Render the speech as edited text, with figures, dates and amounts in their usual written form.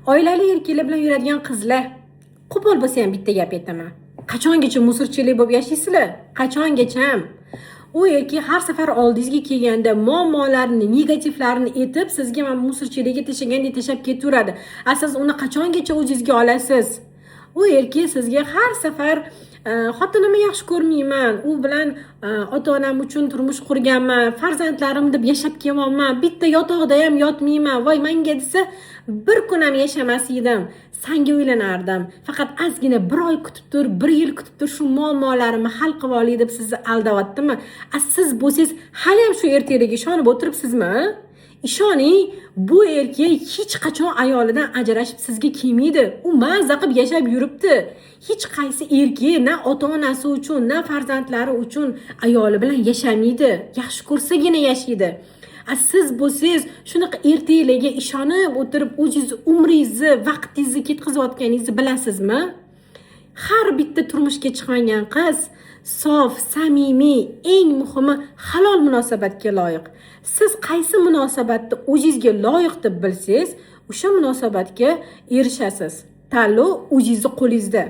Oilali erkaklar bilan yuradigan qizlar, qo'pol bo'lsa ham bitta gap aytaman. Qachongacha musurchilik bo'lib yashaysizlar? Qachongacha? U erkak har safar oldingizga kelganda muammolarni, negativlarini aytib, sizga men musurchilikka tashagandek tashab ketaveradi. Siz uni qachongacha o'zingizga olasiz? U erkak sizga har safar xotinimni yaxshi ko'rmayman, u bilan ota-onam uchun turmush qurganman, farzandlarim deb yashab kelyapman, bitta yotoqda ham yotmayman, voy menga desa bir kun ham yashamas edim, senga uylanardim, faqat ozgina bir oy kutib tur, bir yil kutib tur, shu muammolarimni hal qilib olay deb sizni aldayaptimi? Siz bo'lsangiz hali ham shu ertaklarga ishonib o'tiribsizmi? Ishoning, bu erkak hech qachon ayolidan ajrashib sizga kelmaydi. U mazza qilib yashab yuribdi. Hech qaysi erkak na ota-onasi uchun, na farzandlari uchun ayoli bilan yashamaydi. Yaxshi ko'rsagina yashaydi. Siz bo'lsangiz shunaqa ertaklarga ishonib o'tirib, o'zingiz umringizni, vaqtingizni ketkazayotganingizni bilasizmi? Har bitta turmushga chiqmagan qiz sof, samimiy, eng muhimi halol munosabatga loyiq. Siz qaysi munosabatni o'zingizga loyiq deb bilsangiz, o'sha munosabatga erishasiz. Tanlov o'zingizning qo'lingizda.